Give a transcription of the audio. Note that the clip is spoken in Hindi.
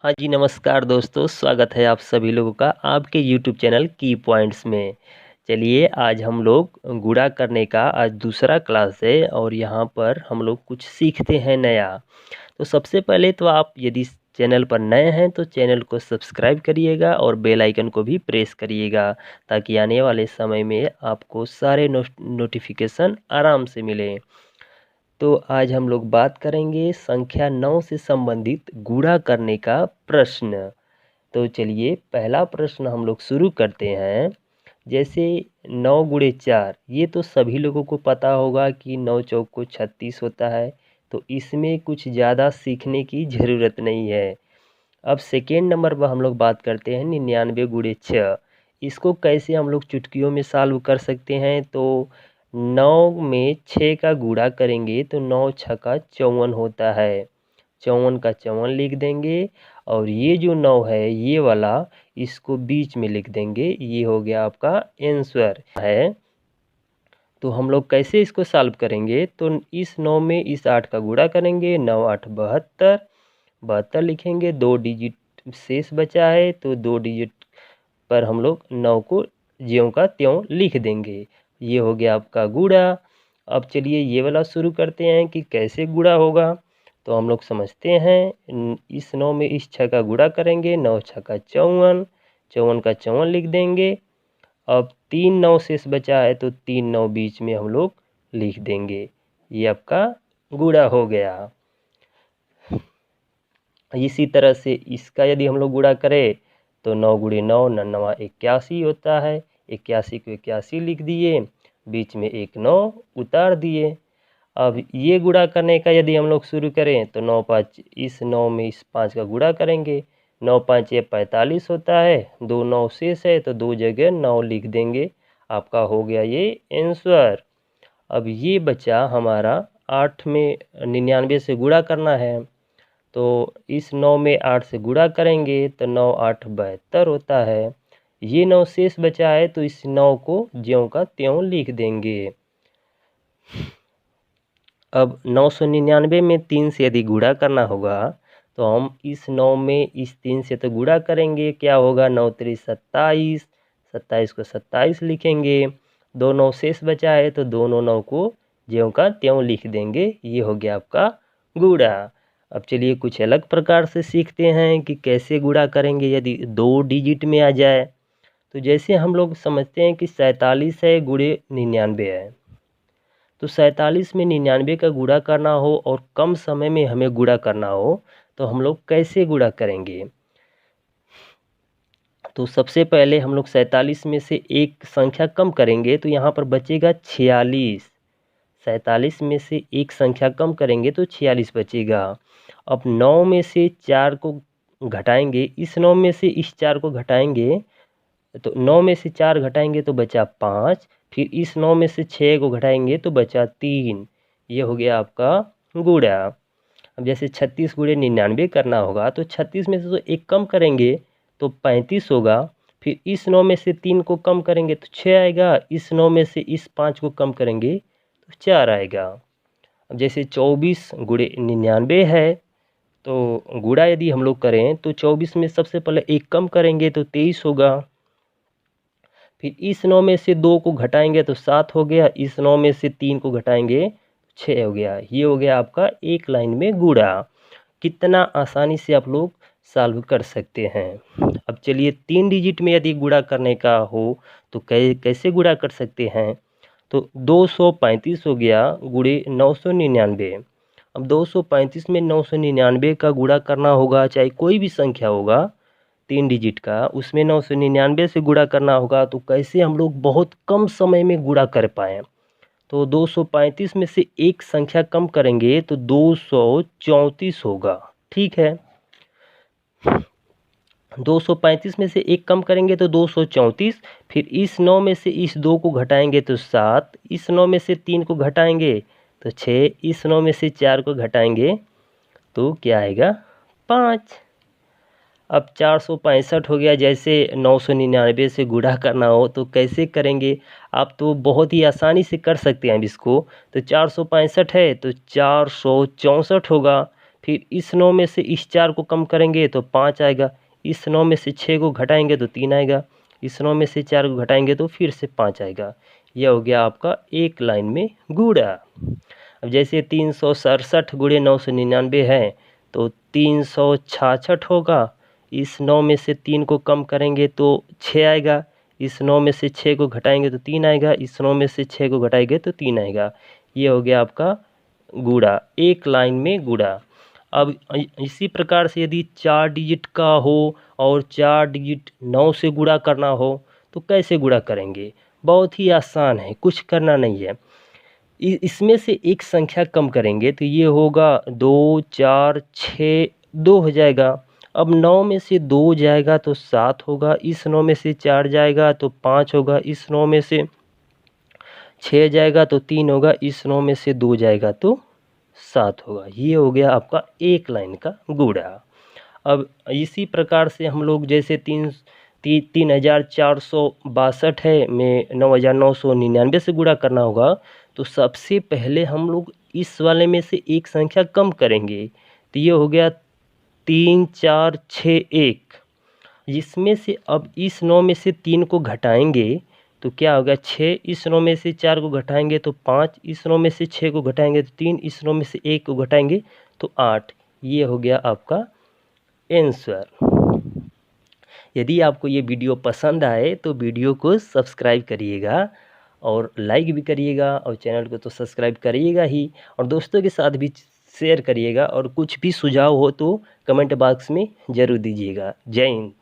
हाँ जी, नमस्कार दोस्तों, स्वागत है आप सभी लोगों का आपके यूट्यूब चैनल की पॉइंट्स में। चलिए आज हम लोग गुणा करने का आज दूसरा क्लास है और यहाँ पर हम लोग कुछ सीखते हैं नया। तो सबसे पहले तो आप यदि चैनल पर नए हैं तो चैनल को सब्सक्राइब करिएगा और बेल आइकन को भी प्रेस करिएगा ताकि आने वाले समय में आपको सारे नोटिफिकेशन आराम से मिले। तो आज हम लोग बात करेंगे संख्या 9 से संबंधित गुणा करने का प्रश्न। तो चलिए पहला प्रश्न हम लोग शुरू करते हैं। जैसे 9 गुणे 4, ये तो सभी लोगों को पता होगा कि 9 चौक को 36 होता है। तो इसमें कुछ ज़्यादा सीखने की ज़रूरत नहीं है। अब सेकेंड नंबर पर हम लोग बात करते हैं 99 गुणे 6। इसको कैसे हम लोग चुटकियों में सॉल्व कर सकते हैं। तो 9 में 6 का गुणा करेंगे तो 9 छक्का 54 होता है। 54 का 54 लिख देंगे और ये जो 9 है ये वाला इसको बीच में लिख देंगे। ये हो गया आपका आंसर है। तो हम लोग कैसे इसको सॉल्व करेंगे। तो इस 9 में इस 8 का गुणा करेंगे। 9 8 72, 72 लिखेंगे। 2 डिजिट शेष बचा है तो 2 डिजिट पर हम लोग 9 को ज्यों का त्यों लिख देंगे। ये हो गया आपका गुणा। अब चलिए ये वाला शुरू करते हैं कि कैसे गुणा होगा। तो हम लोग समझते हैं। इस 9 में इस 6 का गुणा करेंगे। 9 छक्का 54, 54 का 54 लिख देंगे। अब 3 9 शेष बचा है तो 3 9 बीच में हम लोग लिख देंगे। ये आपका गुणा हो गया। इसी तरह से इसका यदि हम लोग गुणा करें तो 9 गुणे 9 9 81 होता है। 81 को 81 लिख दिए, बीच में एक 9 उतार दिए। अब ये गुणा करने का यदि हम लोग शुरू करें तो 9 5, इस 9 में इस 5 का गुणा करेंगे। 9 5 ये 45 होता है। 2 9 शेष है तो 2 जगह 9 लिख देंगे। आपका हो गया ये आंसर। अब ये बचा हमारा 8 में 99 से गुणा करना है। तो इस 9 में 8 से गुणा करेंगे तो 9 8 72 होता है। ये 9 शेष बचा है तो इस 9 को ज्यों का त्यों लिख देंगे। अब 999 में 3 से यदि गुणा करना होगा तो हम इस 9 में इस 3 से तो गुणा करेंगे। क्या होगा, 9 3 27, 27 को 27 लिखेंगे। 2 9 शेष बचा है तो दोनों 9 को ज्यों का त्यों लिख देंगे। ये हो गया आपका गुणा। अब चलिए कुछ अलग प्रकार से सीखते हैं कि कैसे गुणा करेंगे यदि 2 डिजिट में आ जाए। तो जैसे हम लोग समझते हैं कि 47 है गुणे 99 है। तो 47 में 99 का गुणा करना हो और कम समय में हमें गुणा करना हो तो हम लोग कैसे गुणा करेंगे। तो सबसे पहले हम लोग 47 में से एक संख्या कम करेंगे तो यहाँ पर बचेगा 46। 47 में से एक संख्या कम करेंगे तो 46 बचेगा। अब 9 में से 4 को घटाएंगे, इस 9 में से इस 4 को घटाएंगे तो 9 में से 4 घटाएंगे तो बचा 5। फिर इस 9 में से 6 को घटाएंगे तो बचा 3। ये हो गया आपका गुणा। अब जैसे 36 गुणे 99 करना होगा तो 36 में से तो एक कम करेंगे तो 35 होगा। फिर इस 9 में से 3 को कम करेंगे तो 6 आएगा। इस 9 में से इस 5 को कम करेंगे तो 4 आएगा। अब जैसे 24 गुणे 99 है तो गुणा यदि हम लोग करें तो 24 में सबसे पहले एक कम करेंगे तो 23 होगा। फिर इस 9 में से 2 को घटाएंगे तो 7 हो गया। इस 9 में से 3 को घटाएंगे 6 हो गया। ये हो गया आपका एक लाइन में गुणा। कितना आसानी से आप लोग सॉल्व कर सकते हैं। अब चलिए 3 डिजिट में यदि गुणा करने का हो तो कैसे गुणा कर सकते हैं। तो 235 हो गया गुणे 999। अब 235 में 999 का गुणा करना होगा, चाहे कोई भी संख्या होगा 3 डिजिट का, उसमें 999 से गुणा करना होगा। तो कैसे हम लोग बहुत कम समय में गुणा कर पाएँ। तो 235 में से एक संख्या कम करेंगे तो 234 होगा। ठीक है, 235 में से एक कम करेंगे तो 234। फिर इस 9 में से इस 2 को घटाएंगे तो 7। इस 9 में से 3 को घटाएंगे तो 6। इस 9 में से 4 को घटाएंगे तो क्या आएगा, 5। अब 465 हो गया। जैसे 999 से गुणा करना हो तो कैसे करेंगे। आप तो बहुत ही आसानी से कर सकते हैं अब इसको। तो 465 है तो 464 होगा। फिर इस 9 में से इस 4 को कम करेंगे तो 5 आएगा, इस 9 में से 6 को घटाएंगे तो 3 आएगा, इस 9 में से 4 को घटाएंगे तो फिर से 5 आएगा। यह हो गया आपका एक लाइन में गुणा। अब जैसे 367 गुणे 999 है तो 366 होगा, इस 9 में से 3 को कम करेंगे तो 6 आएगा, इस 9 में से 6 को घटाएंगे तो 3 आएगा, इस 9 में से 6 को घटाएंगे तो 3 आएगा। ये हो गया आपका गुणा, एक लाइन में गुणा। अब इसी प्रकार से यदि 4 डिजिट का हो और 4 डिजिट 9 से गुणा करना हो तो कैसे गुणा करेंगे? बहुत ही आसान है, कुछ करना नहीं है। इसमें से एक संख्या कम करेंगे तो ये होगा 2 4 6 2 हो जाएगा। अब 9 में से 2 जाएगा तो 7 होगा, इस 9 में से 4 जाएगा तो 5 होगा, इस 9 में से 6 जाएगा तो 3 होगा, इस 9 में से 2 जाएगा तो 7 होगा। ये हो गया आपका एक लाइन का गुणा। अब इसी प्रकार से हम लोग जैसे 3462 है में 9999 से गुणा करना होगा तो सबसे पहले हम लोग इस वाले में से एक संख्या कम करेंगे तो ये हो गया 3461। इसमें से अब इस 9 में से 3 को घटाएंगे तो क्या होगा 6, इस 9 में से 4 को घटाएंगे तो 5, इस 9 में से 6 को घटाएंगे तो 3, इस 9 में से 1 को घटाएंगे तो 8। ये हो गया आपका आंसर। यदि आपको ये वीडियो पसंद आए तो वीडियो को सब्सक्राइब करिएगा और लाइक भी करिएगा और चैनल को तो सब्सक्राइब करिएगा ही और दोस्तों के साथ भी शेयर करिएगा और कुछ भी सुझाव हो तो कमेंट बॉक्स में ज़रूर दीजिएगा। जय हिंद।